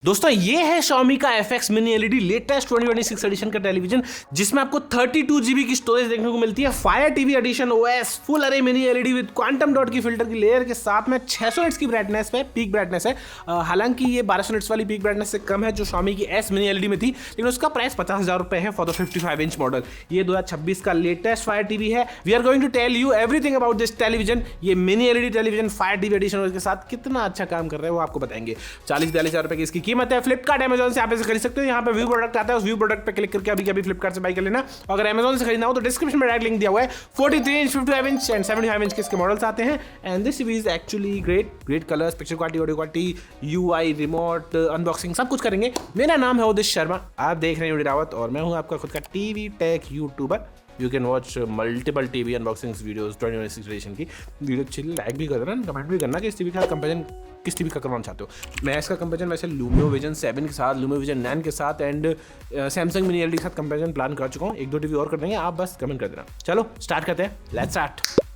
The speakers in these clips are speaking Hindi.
दोस्तों ये है Xiaomi का FX Mini LED latest 2026 edition का टेलीविजन जिसमें आपको 32 GB की स्टोरेज देखने को मिलती है। Fire TV edition OS full अरे mini LED with quantum dot की फिल्टर की लेयर के साथ में 600 निट्स की ब्राइटनेस पे पीक ब्राइटनेस है। हालांकि ये 1200 निट्स वाली पीक ब्राइटनेस से कम है जो Xiaomi की S Mini LED में थी, लेकिन उसका प्राइस 50,000 रुपए है फॉर द 55 इंच मॉडल। ये 2026 का लेटेस्ट फायर टीवी है। We are going to tell you everything about this television. ये mini LED television fire TV edition के साथ कितना अच्छा काम कर रहा है वो आपको बताएंगे। 40-42,000 रुपए की इसकी कीमत है। फ्लिपकार्ट अमेज़न से आप इसे खरीद सकते हो। यहाँ पे व्यू प्रोडक्ट आता है, उस व्यू प्रोडक्ट पे क्लिक करके अभी फ्लिपकार्ट से बाय कर लेना। अगर अमेज़न से खरीदना हो तो डिस्क्रिप्शन में डायरेक्ट लिंक दिया हुआ है। 43 इंच, 55 इंच एंड 75 इंच के इसके मॉडल्स आते हैं। And this TV is actually great colours, picture quality, audio quality, UI, remote, unboxing सब कुछ करेंगे। मेरा नाम है उदिश शर्मा, आप देख रहे हैं यूडी रावत और मैं हूँ आपका खुद का TV tech YouTuber. You can watch multiple TV unboxings videos 2026 edition की। वीडियो अच्छी लाइक भी कर देना, कमेंट भी करना कि इस टीवी का कंपेरिजन किस टीवी का करवाना चाहते हो। मैं इसका कंपेरिजन वैसे लूमियो विजन 7 के साथ, लूमियो विजन 9 के साथ एंड सैमसंग मिनी LED के साथ कंपेरिजन प्लान कर चुका हूँ। 1-2 टीवी और कर देंगे, आप बस कमेंट कर देना। चलो स्टार्ट करते हैं, लेट्स स्टार्ट।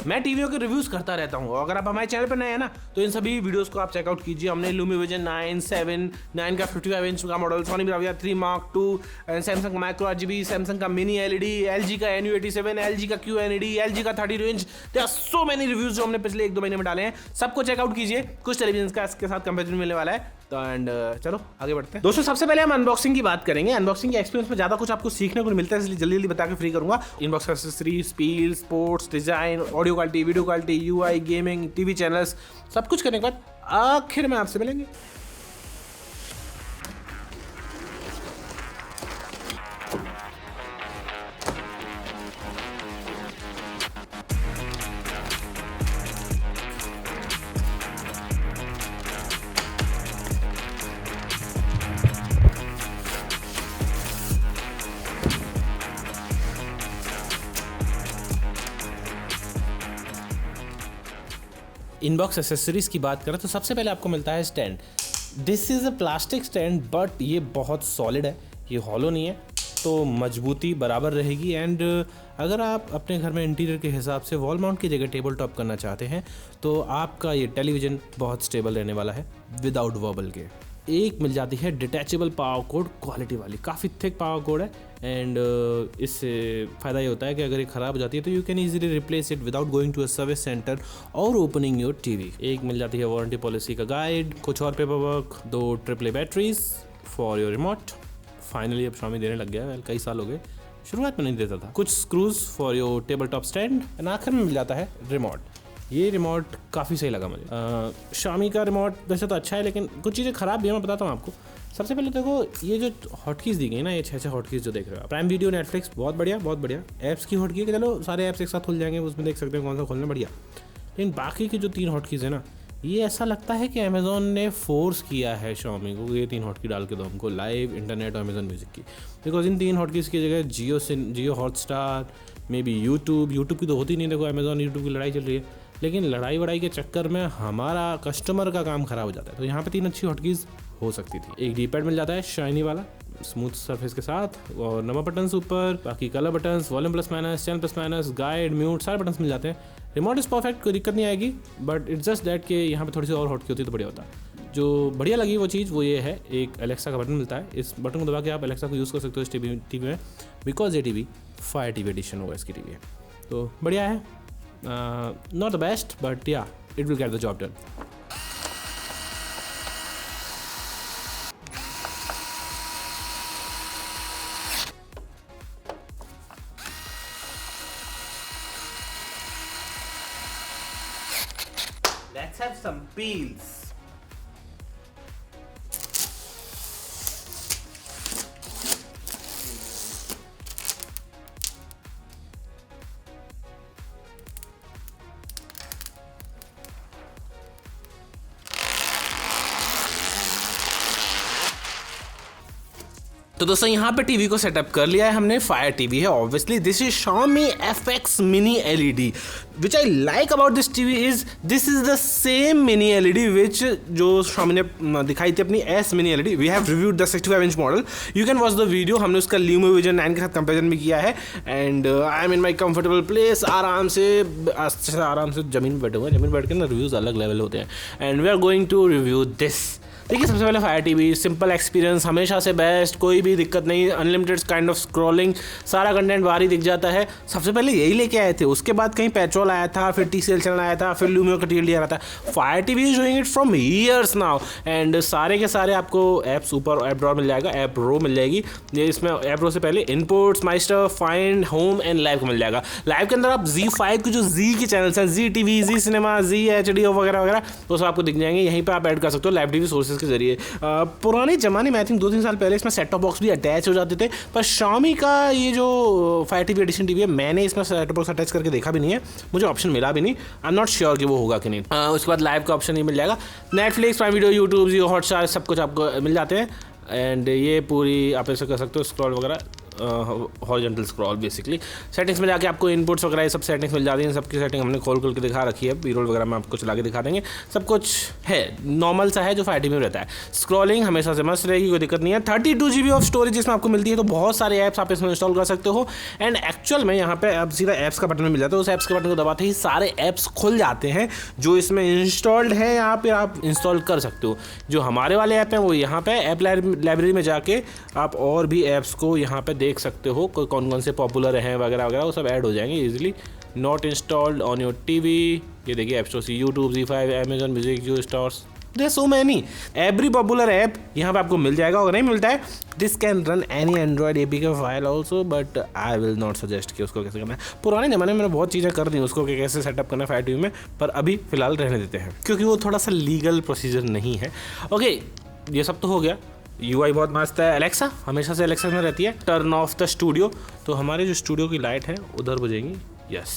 मैं टीवियों के रिव्यूज करता रहता हूँ। अगर आप हमारे चैनल पर नए हैं ना तो इन सभी वीडियोस को आप चेकआउट कीजिए। हमने लूमी विजन 9, 7, 9 का 55 इंच का model, Sony Bravia 3 Mark II, Samsung का माइक्रो RGB, सैमसंग का मिनी LED, LG का NU87, LG का QNED, LG का 32 इंच। There are so many reviews जो हमने पिछले 1-2 महीने में डाले हैं। सबको चेकआउट कीजिए, कुछ टेलीविजन का इसके साथ कंपेरिजन मिलने वाला है। तो एंड चलो आगे बढ़ते हैं। दोस्तों सबसे पहले हम अनबॉक्सिंग की बात करेंगे। अनबॉक्सिंग के एक्सपीरियंस में ज़्यादा कुछ आपको सीखने को नहीं मिलता है, इसलिए जल्दी बता के फ्री करूंगा। Inbox accessory, spill, sports, design, audio quality, video quality, UI, gaming, TV channels, सब कुछ करने के बाद आखिर में आपसे मिलेंगे। इनबॉक्स एसेसरीज की बात करें तो सबसे पहले आपको मिलता है stand. This is a plastic stand but ये बहुत सॉलिड है, ये हॉलो नहीं है, तो मजबूती बराबर रहेगी। एंड अगर आप अपने घर में इंटीरियर के हिसाब से वॉल माउंट की जगह टेबल टॉप करना चाहते हैं तो आपका ये टेलीविज़न बहुत स्टेबल रहने वाला है विदाउट वॉबल के। एक मिल जाती है डिटैचेबल पावर कोड क्वालिटी वाली, काफ़ी थिक पावर कोड है। एंड इससे फ़ायदा ये होता है कि अगर ये ख़राब हो जाती है तो you can easily replace it without going to a service centre और ओपनिंग योर टीवी। एक मिल जाती है वारंटी पॉलिसी का गाइड, कुछ और paper work, 2 AAA batteries for your remote. Finally अब Xiaomi देने लग गया है, कई साल हो गए, शुरुआत में नहीं देता था। कुछ screws for your table top stand and आखिर में मिल जाता है रिमोट। ये रिमोट काफ़ी सही लगा मुझे। Xiaomi का रिमोट वैसे तो अच्छा है लेकिन कुछ चीज़ें ख़राब भी है, मैं बताता हूँ आपको। सबसे पहले देखो ये जो हॉटकीज़ दी गई ना, ये 6 हॉटकीज़ जो देख रहे हो आप, प्राइम वीडियो, नेटफ्लिक्स, बहुत बढ़िया। ऐप्स की हॉटकी है कि चलो सारे ऐप्स एक साथ खुल जाएंगे, उसमें देख सकते हैं कौन सा खोलना, बढ़िया। लेकिन बाकी की जो 3 हॉटकीज़ है ना, ये ऐसा लगता है कि अमेज़ॉन ने फोर्स किया है Xiaomi को ये 3 हॉटकी डाल के दो हमको, लाइव, इंटरनेट और अमेज़ॉन म्यूज़िक की। बिकॉज इन 3 हॉटकीज़ की जगह जियो हॉटस्टार, मे बी यूट्यूब की तो होती नहीं। देखो अमेज़ॉन यूट्यूब की लड़ाई चल रही है, लेकिन लड़ाई के चक्कर में हमारा कस्टमर का काम ख़राब हो जाता है। तो यहाँ पे 3 अच्छी हॉटकीज़ हो सकती थी। एक D-पैड मिल जाता है शाइनी वाला स्मूथ सरफेस के साथ, और नंबर बटन्स ऊपर, बाकी colour buttons, volume plus minus, channel plus minus, guide, mute, सारे बटन्स मिल जाते हैं। रिमोट इज़ परफेक्ट, कोई दिक्कत नहीं आएगी, बट इट्स जस्ट दैट कि यहाँ पे थोड़ी सी और हॉटकी होती तो बढ़िया होता। जो बढ़िया लगी वो चीज़ वो ये है, एक एलेक्सा का बटन मिलता है। इस बटन को दबा के आप एलेक्सा को यूज़ कर सकते हो इस टीवी में, बिकॉज ये TV fire TV edition OS की टीवी है, तो बढ़िया है। Not the best but yeah it will get the job done. Let's have some peels. तो दोस्तों यहाँ पे टीवी को सेटअप कर लिया है हमने, फायर टीवी है obviously. This is Xiaomi FX Mini LED, which I like about this TV is this is the same mini LED which जो Xiaomi ने दिखाई थी अपनी S Mini LED। We have reviewed the 65-inch model, you can watch the video. हमने उसका LumaVision 9 के साथ कंपेरिजन भी किया है and I am in my comfortable place. आराम से जमीन पर बैठे हुए हैं, जमीन पर बैठ के ना रिव्यूज़ अलग लेवल होते हैं and we are going to review this. देखिए सबसे पहले फायर टीवी, सिंपल एक्सपीरियंस, हमेशा से बेस्ट, कोई भी दिक्कत नहीं, अनलिमिटेड काइंड ऑफ स्क्रॉलिंग, सारा कंटेंट बाहर ही दिख जाता है। सबसे पहले यही लेके आए थे, उसके बाद कहीं पेट्रोल आया था, फिर TCL चलना आया था, फिर लूमियो का TLD आ रहा था। Fire TV is doing it from years now and सारे के सारे आपको ऐप्स ऊपर ऐप ड्रॉर मिल जाएगा, ऐप रो मिल जाएगी। ये इसमें ऐप रो से पहले inputs, my stuff, find, home and live को मिल जाएगा। लाइव के अंदर आप Z5 के जो Z के चैनल्स हैं, जी TV, जी सिनेमा, जी HD वगैरह वगैरह, वो सब आपको दिख जाएंगे। यहीं पर आप ऐड कर सकते हो लाइव टीवी सोर्सेज के जरिए। पुराने ज़माने में आई थिंक 2-3 साल पहले इसमें सेट टॉप बॉक्स भी अटैच हो जाते थे, पर Xiaomi का ये जो फायर टीवी एडिशन टीवी है, मैंने इसमें सेट टॉप बॉक्स अटैच करके देखा भी नहीं है, मुझे ऑप्शन मिला भी नहीं। आई एम नॉट श्योर कि वो होगा कि नहीं। उसके बाद लाइव का ऑप्शन ही मिल जाएगा। नेटफ्लिक्स, प्राइम वीडियो, यूट्यूब, जियो हॉटस्टार, सब कुछ आपको मिल जाते हैं एंड ये पूरी आप ऐसे कर सकते हो स्क्रॉल वगैरह, हॉरिजॉन्टल स्क्रॉल बेसिकली। सेटिंग्स में जाके आपको इनपुट्स वगैरह ये सब सेटिंग्स मिल जाती हैं। सबकी सेटिंग हमने खोल के दिखा रखी है, बी रोल वगैरह में आपको चला के दिखा देंगे। सब कुछ है नॉर्मल सा है जो फायर टीवी में रहता है। स्क्रॉलिंग हमेशा से मस्त रहेगी, कोई दिक्कत नहीं है। 32 GB ऑफ स्टोरेज इसमें आपको मिलती है, तो बहुत सारे ऐप्स आप इसमें इंस्टॉल कर सकते हो एंड एक्चुअल में यहाँ पे आप सीधा ऐप्स का बटन मिल जाता है, उस ऐप्स के बटन को दबाते ही सारे ऐप्स खुल जाते हैं जो इसमें इंस्टॉल्ड है। यहाँ पे आप इंस्टॉल कर सकते हो। जो हमारे वाले ऐप हैं वो यहाँ पे ऐप लाइब्रेरी में जाके आप और भी ऐप्स को यहाँ पे देख सकते हो, कौन कौन से पॉपुलर हैं वगैरह वगैरह, वो सब ऐड हो जाएंगे easily. Not installed on your TV, ये देखिए ऐप स्टोर से YouTube, Z5, Amazon music, Jio stars, there so many. Every popular app यहाँ पे आपको मिल जाएगा। अगर नहीं मिलता है, this can run any Android APK file also, but I will not suggest कि उसको कैसे करना है। पुराने ज़माने में मैंने बहुत चीज़ें कर दी उसको कि कैसे सेटअप करना है फायर टीवी में, पर अभी फिलहाल रहने देते हैं क्योंकि वो थोड़ा सा लीगल प्रोसीजर नहीं है। ओके, ये सब तो हो गया। UI बहुत मस्त है। एलेक्सा हमेशा से एलेक्सा में रहती है। टर्न ऑफ द स्टूडियो, तो हमारे जो स्टूडियो की लाइट है उधर बुझेंगी। यस,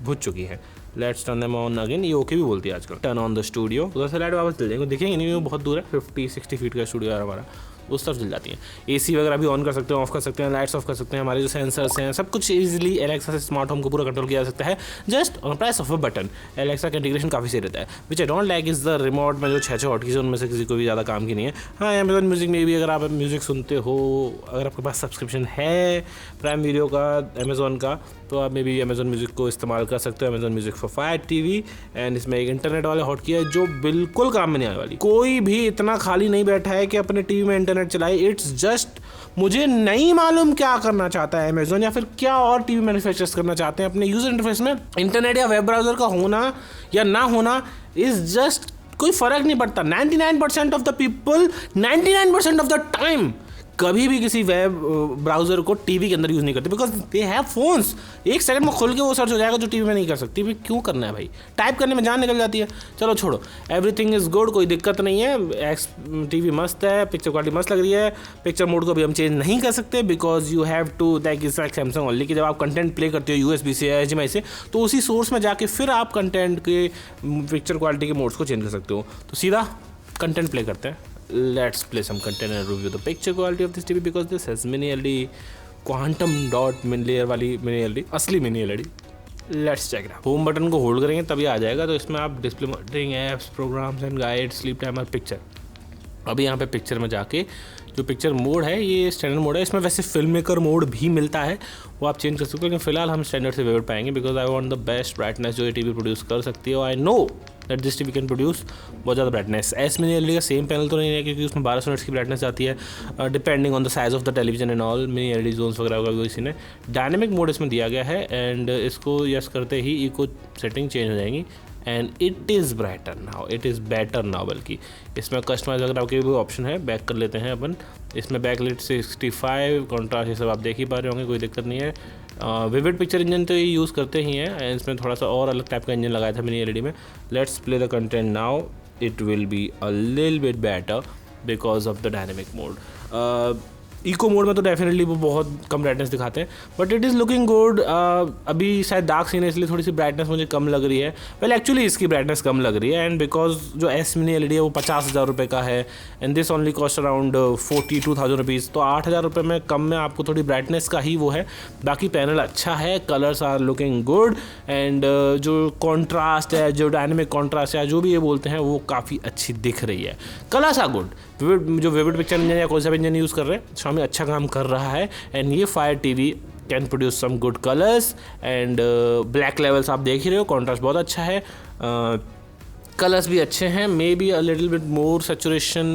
बुझ चुकी है। Let's turn them on again, ये ओके भी बोलती है आजकल। टर्न ऑन द स्टूडियो, उधर से लाइट वापस चल जाएंगे, दिखेंगे नहीं, वो बहुत दूर है, 50-60 फीट का स्टूडियो है हमारा, उस तरफ चल जाती हैं। AC वगैरह भी ऑन कर सकते हैं, ऑफ कर सकते हैं, लाइट्स ऑफ कर सकते हैं। हमारे जो सेंसर्स हैं सब कुछ इजीली एलेक्सा से स्मार्ट होम को पूरा कंट्रोल किया जा सकता है just on press of a button. Alexa का इंटीग्रेशन काफ़ी सही रहता है। Which I don't like is the remote में जो 6 हॉटकीज उनमें से किसी को भी ज़्यादा काम की नहीं है। हाँ, अमेजन म्यूजिक में भी अगर आप म्यूजिक सुनते हो, अगर आपके पास सब्सक्रिप्शन है प्राइम वीडियो का, अमेजोन का, तो आप मे भी अमेजन म्यूजिक को इस्तेमाल कर सकते हो। Amazon music for fire TV and इसमें एक इंटरनेट वाले हॉटकी है जो बिल्कुल काम में नहीं आने वाली। कोई भी इतना खाली नहीं बैठा है कि अपने टीवी में इंटरनेट चलाए। इट्स जस्ट, मुझे नहीं मालूम क्या करना चाहता है अमेजोन या फिर क्या और टीवी मैन्युफैक्चरर्स करना चाहते हैं अपने यूजर इंटरफेस में। इंटरनेट या वेब ब्राउजर का होना या ना होना इज जस्ट, कोई फर्क नहीं पड़ता। 99% of the people 99% of the time कभी भी किसी वेब ब्राउज़र को टीवी के अंदर यूज़ नहीं करते बिकॉज दे हैव फोन्स। एक सेकंड में खुल के वो सर्च हो जाएगा जो टीवी में नहीं कर सकती। भी क्यों करना है भाई, टाइप करने में जान निकल जाती है। चलो छोड़ो, एवरीथिंग इज़ गुड, कोई दिक्कत नहीं है। टीवी मस्त है, पिक्चर क्वालिटी मस्त लग रही है। पिक्चर मोड को भी हम चेंज नहीं कर सकते because you have to that is like Samsung only कि जब आप कंटेंट प्ले करते हो USB से या HDMI से, तो उसी सोर्स में जाके फिर आप कंटेंट के पिक्चर क्वालिटी के मोड्स को चेंज कर सकते हो। तो सीधा कंटेंट प्ले करते हैं। Let's play some content and review the picture quality of this TV because this has mini LED, quantum dot min layer वाली mini LED, असली mini LED। Let's check it out। Home button को होल्ड करेंगे तभी आ जाएगा। तो इसमें आप display monitoring, apps, programs and guide, sleep timer, picture. अभी यहाँ पे पिक्चर में जाके जो पिक्चर मोड है ये स्टैंडर्ड मोड है। इसमें वैसे फिल्म मेकर मोड भी मिलता है, वो आप चेंज कर सकते हो, लेकिन फिलहाल हम स्टैंडर्ड से वेट पाएंगे because I want the best brightness जो ये टीवी प्रोड्यूस कर सकती है। I know that this TV can produce बहुत ज़्यादा ब्राइटनेस। S Mini LED का सेम पैनल तो नहीं है क्योंकि उसमें 1200 नट्स की ब्राइटनेस आती है depending on the size of the television and all. Mini LED zones वगैरह का भी इसी ने डायनेमिक मोड इसमें दिया गया है एंड इसको यस करते ही इको सेटिंग चेंज हो जाएंगी and it is brighter now, it is better now. बल्कि इसमें कस्टमाइज वगैरह के भी ऑप्शन है, बैक कर लेते हैं अपन। इसमें बैकलाइट 65 कॉन्ट्रास्ट ये सब आप देख ही पा रहे होंगे, कोई दिक्कत नहीं है। विविड पिक्चर इंजन तो ये यूज़ करते ही हैं, इसमें थोड़ा सा और अलग टाइप का इंजन लगाया था मिनी LED में। Let's play the content now, it will be a little bit better because of the dynamic mode. Eco mode में तो डेफिनेटली वो बहुत कम ब्राइटनेस दिखाते हैं, but it is looking good. अभी शायद डार्क सीन है इसलिए थोड़ी सी ब्राइटनेस मुझे कम लग रही है। वेल एक्चुअली इसकी ब्राइटनेस कम लग रही है, एंड बिकॉज जो एस मिनी एलईडी है वो 50,000 रुपये का है, and this only cost around 42,000 rupees. तो 8,000 रुपये में कम में आपको थोड़ी ब्राइटनेस का ही वो है। बाकी पैनल अच्छा है, colours are looking good, and जो कॉन्ट्रास्ट है, जो डायनेमिक कॉन्ट्रास्ट है, जो भी ये बोलते हैं, वो काफ़ी अच्छी दिख रही है। Colours are good. जो विविड पिक्चर इंजन या कोई सा इंजन यूज़ कर रहे हैं, Xiaomi अच्छा काम कर रहा है, एंड ये fire TV can produce some good colours, and black levels आप देख ही रहे हो, कॉन्ट्रास्ट बहुत अच्छा है, कलर्स भी अच्छे हैं, may be a little bit more saturation.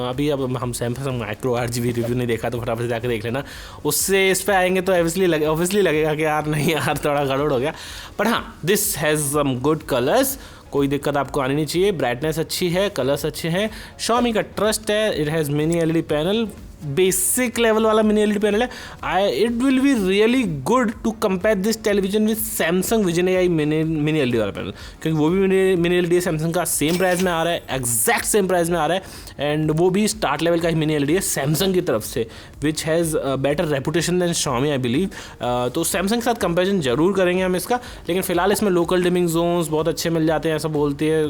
अभी अब हम सैमसंग माइक्रो RGB रिव्यू नहीं देखा तो फटाफट से जाकर देख लेना, उससे इस पर आएंगे तो ऑब्वियसली लगेगा कि यार नहीं यार थोड़ा गड़बड़ हो गया। बट हाँ, this has some good colours, कोई दिक्कत आपको आनी नहीं चाहिए। ब्राइटनेस अच्छी है, कलर्स अच्छे हैं, Xiaomi का ट्रस्ट है। It has mini LED panel, basic level वाला मिनी एलईडी पैनल है। It will be really good to compare this television with Samsung vision AI mini LED वाला पैनल, क्योंकि वो भी मिनी एलईडी सैमसंग का सेम प्राइस में आ रहा है, एग्जैक्ट सेम प्राइस में आ रहा है, एंड वो भी स्टार्ट लेवल का ही मिनी एलईडी है सैमसंग की तरफ से, which has better reputation than Xiaomi I believe. तो सैमसंग के साथ कंपेरिजन जरूर करेंगे हम इसका, लेकिन फिलहाल इसमें लोकल डिमिंग जोन्स बहुत अच्छे मिल जाते हैं, ऐसा बोलती है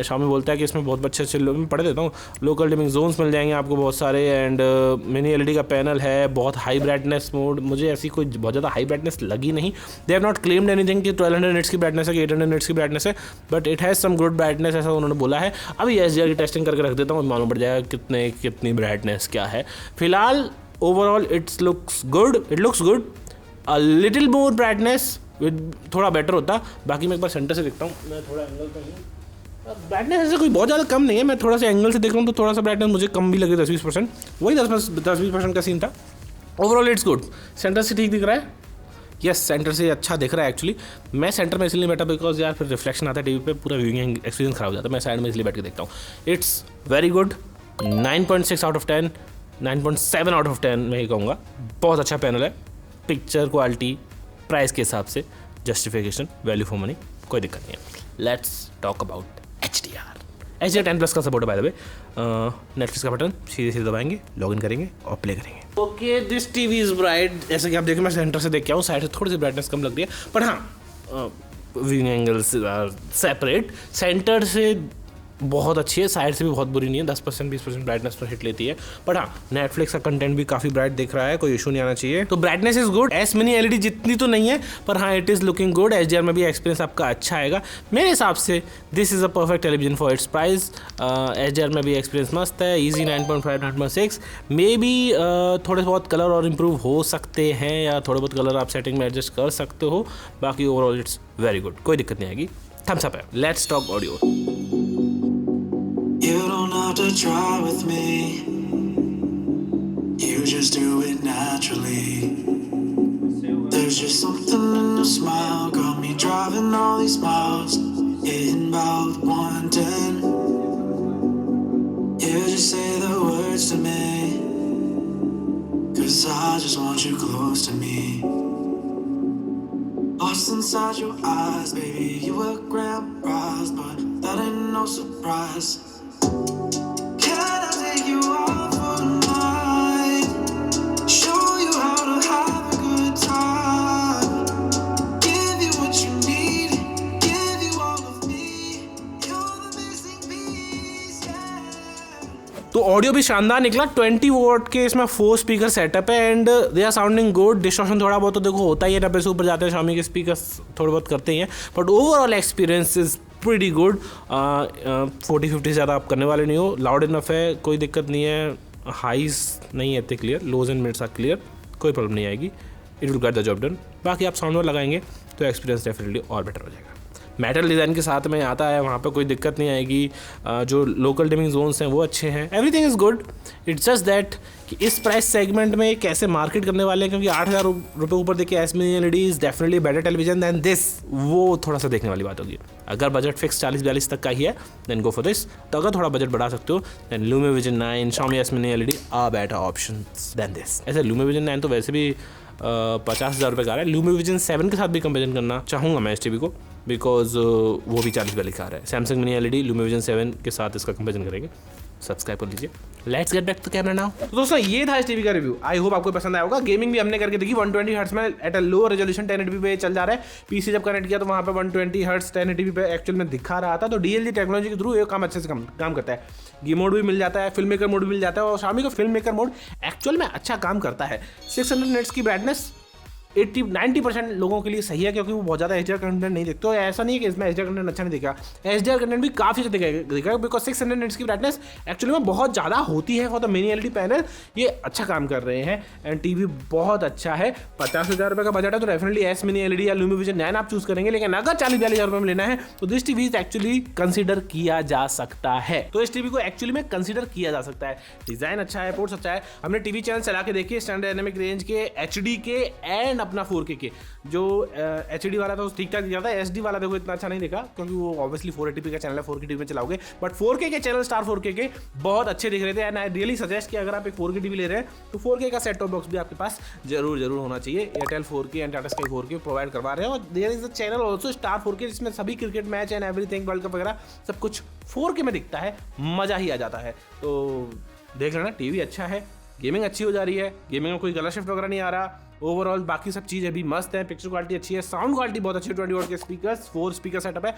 Xiaomi बोलता है कि इसमें बहुत अच्छे मैं पढ़ देता हूँ, लोकल डिमिंग जोन्स मिल जाएंगे आपको बहुत सारे, एंड मिनी एलईडी का पैनल है, बहुत हाई ब्राइटनेस मोड, मुझे ऐसी कोई बहुत ज़्यादा हाई ब्राइटनेस लगी नहीं। They have not claimed anything कि 1200 निट्स की ब्राइटनेस है कि 800 निट्स की ब्राइटनेस है, but it has some good brightness, ऐसा उन्होंने बोला है। अभी SDR की टेस्टिंग करके रख देता हूँ, मालूम पड़ जाएगा कितनी ब्राइटनेस क्या है। फिलहाल overall it looks good, a little more brightness थोड़ा बेटर होता। बाकी मैं एक बार सेंटर से देखता हूँ, मैं थोड़ा एंगल पे हूँ, ब्राइटनेस ऐसे कोई बहुत ज़्यादा कम नहीं है, मैं थोड़ा सा एंगल से देख रहा हूँ तो थोड़ा सा ब्राइटनेस मुझे कम भी लगे, 10-20%, वही 10-20% का सीन था। Overall it's good. सेंटर से ठीक दिख रहा है, यस सेंटर से अच्छा दिख रहा है एक्चुअली। मैं सेंटर में इसलिए बैठा बिकॉज यार फिर रिफ्लेक्शन आता है टीवी पे, पूरा व्यूइंग एक्सपीरियंस खराब हो जाता है, मैं साइड में इसलिए बैठ के देखता हूँ। It's very good, 9.6 out of 10, 9.7 out of 10 मैं ही कहूँगा। बहुत अच्छा पैनल है, पिक्चर क्वालिटी प्राइस के हिसाब से जस्टिफिकेशन, वैल्यू फॉर मनी, कोई दिक्कत नहीं है। लेट्स टॉक अबाउट HDR 10+ का सपोर्ट है बाय द वे। नेटफ्लिक्स का बटन सीधे दबाएंगे, लॉगिन करेंगे और प्ले करेंगे। Okay, this TV is bright, जैसे कि आप देखें मैं सेंटर से देख के आऊँ, साइड से थोड़ी सी ब्राइटनेस कम लग रही है, पर हाँ व्यूइंग एंगल्स सेपरेट। सेंटर से बहुत अच्छी है, साइड से भी बहुत बुरी नहीं है, 10% 20% ब्राइटनेस पर हिट लेती है, बट हाँ नेटफ्लिक्स का कंटेंट भी काफ़ी ब्राइट दिख रहा है, कोई इशू नहीं आना चाहिए। तो brightness is good, S mini LED जितनी तो नहीं है, पर हाँ it is looking good. HDR में भी एक्सपीरियंस आपका अच्छा आएगा मेरे हिसाब से। This is a perfect television for its price. HDR में भी एक्सपीरियंस मस्त है, ईजी 9.5 9.6, मे बी थोड़े बहुत कलर और इम्प्रूव हो सकते हैं, या थोड़े बहुत कलर आप सेटिंग में एडजस्ट कर सकते हो। बाकी ओवरऑल इट्स वेरी गुड, कोई दिक्कत नहीं आएगी। थम्स अप है। Let's talk audio. You don't have to try with me, you just do it naturally. There's just something in your smile, got me driving all these miles, hitting about 110. You just say the words to me, 'cause I just want you close to me. Lost inside your eyes, baby, you were grand prize, but that ain't no surprise. Can I take you out for a night? Show you how to have a good time. Give you what you need, give you all of me. You're the missing piece, yeah. तो ऑडियो भी शानदार निकला। 20 वॉट के इसमें 4 स्पीकर सेटअप है, and they are sounding good. Distortion थोड़ा बहुत तो देखो होता ही है, 90 से ऊपर जाते हैं, Xiaomi के स्पीकर्स थोड़े बहुत करते ही हैं, but overall experience is pretty good. 40-50 से ज़्यादा आप करने वाले नहीं हो, लाउड इनफ है, कोई दिक्कत नहीं है, हाइज नहीं है इतने clear, lows and mids are clear, कोई प्रॉब्लम नहीं आएगी। It will get the job done. बाकी आप साउंड लगाएंगे तो एक्सपीरियंस डेफिनेटली और बेटर हो जाएगा। मेटल डिज़ाइन के साथ में आता है, वहाँ पे कोई दिक्कत नहीं आएगी। जो लोकल डिमिंग जोन्स हैं वो अच्छे हैं, everything is good. It's just that कि इस प्राइस सेगमेंट में कैसे मार्केट करने वाले हैं, क्योंकि 8,000 रुपये ऊपर देखिए S mini LED is definitely better television than this, वो थोड़ा सा देखने वाली बात होगी। अगर बजट फिक्स 40-42 तक का ही है देन गो फॉर दिस। तो अगर थोड़ा बजट बढ़ा सकते हो than LumiVision 9, Xiaomi S mini LED are better options than this. ऐसे LumiVision 9 तो वैसे भी 50,000 रुपये का आ रहा है। LumiVision 7 के साथ भी कंपेरिजन करना चाहूँगा मैं इस टीवी को, बिकॉज वो भी 40 वाली कार है। सैमसंग मिनी एलईडी LumiVision 7 के साथ इसका कंपेरिजन करेंगे सब्सक्राइब कर लीजिए। Let's get back to camera now. तो दोस्तों ये था इस टीवी का रिव्यू, आई होप आपको पसंद आया होगा। गेमिंग भी हमने करके देखी 120 हर्ट्ज में at a low resolution 1080p पे चल जा रहा है। पीसी जब कनेक्ट किया तो वहाँ पे 120 हर्ट्ज 1080p पे एक्चुअल में दिखा रहा था। तो DLG टेक्नोलॉजी के थ्रू ये काम अच्छे से काम करता है। गेम मोड भी मिल जाता है, फिल्म मेकर मोड भी मिल जाता है, और Xiaomi का फिल्म मेकर मोड एक्चुअल में अच्छा काम करता है। 600 निट्स की ब्राइटनेस 80-90% लोगों के लिए सही है, क्योंकि वो बहुत ज़्यादा HDR कंटेंट नहीं देखते। तो ऐसा नहीं है कि इसमें HDR कंटेंट अच्छा नहीं दिखा, HDR कंटेंट भी काफ़ी अच्छा दिखेगा, बिकॉज 600 निट्स की ब्राइटनेस एक्चुअली में बहुत ज़्यादा होती है for the mini LED panel. ये अच्छा काम कर रहे हैं एंड टीवी बहुत अच्छा है। 50,000 रुपये का बजट है तो डेफिनेटली एस मिनी LED या LumiVision 9 आप चूज करेंगे, लेकिन अगर 40-42,000 रुपये में लेना है तो दिस टीवी एक्चुअली कंसिडर किया जा सकता है। तो इस टीवी को एक्चुअली में कंसिडर किया जा सकता है। डिजाइन अच्छा है, पोर्ट्स अच्छा है। हमने टीवी चैनल चला के देखिए, स्टैंडर्ड डायनेमिक रेंज के, HD के एंड अपना 4K के। जो HD वाला था वो ठीक ठाक दिखा था, SD वाला देखो इतना अच्छा नहीं दिखा, क्योंकि वो ऑब्वियसली 480p का चैनल है, 4K टीवी में चलाओगे। बट 4K के चैनल स्टार 4K के बहुत अच्छे दिख रहे थे एंड आई रियली सजेस्ट कि अगर आप एक 4K टीवी ले रहे हैं तो 4K का सेट टॉप बॉक्स भी आपके पास जरूर होना चाहिए। Airtel 4K and Tata sky 4K provide करवा रहे हैं, और there is a channel also star 4K जिसमें सभी cricket match and everything, world cup वगैरह सब कुछ 4K में दिखता है, मजा ही आ जाता है। तो देख लेना, टीवी अच्छा है, गेमिंग अच्छी हो जा रही है, गेमिंग में कोई गलत शिफ्ट वगैरह नहीं आ रहा। ओवरऑल बाकी सब चीज़ भी मस्त है, पिक्चर क्वालिटी अच्छी है, साउंड क्वालिटी बहुत अच्छी है। 20 वॉट के स्पीकर्स, 4 स्पीकर सेटअप है।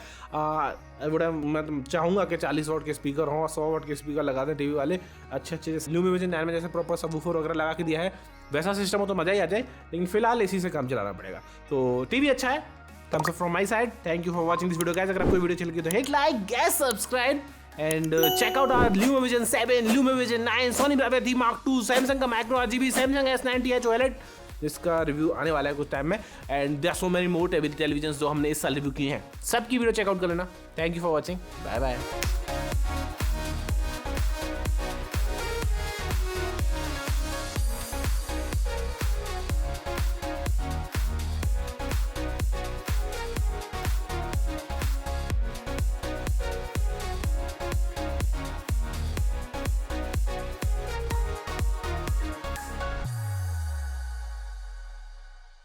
मैं चाहूँगा कि 40 वॉट के स्पीकर हों, 100 वॉट के स्पीकर लगा दें टीवी वाले अच्छे LumiVision 9 में जैसे प्रॉपर सबवूफर वगैरह लगा के दिया है, वैसा सिस्टम हो तो मज़ा ही आ जाए, लेकिन फिलहाल इसी से काम चलाना पड़ेगा। तो टीवी अच्छा है, thumbs up from my side. Thank you for watching this video guys. अगर आपको वीडियो अच्छी लगी तो hit like, guys, subscribe and check out our LumiVision 7, LumiVision 9, Sony Bravia D Mark II, Samsung का Macro RGB, Samsung S90H OLED, जिसका रिव्यू आने वाला है कुछ टाइम में। And there are so many more television जो हमने इस साल रिव्यू किए हैं, सबकी वीडियो चेकआउट कर लेना। Thank you for watching, bye bye.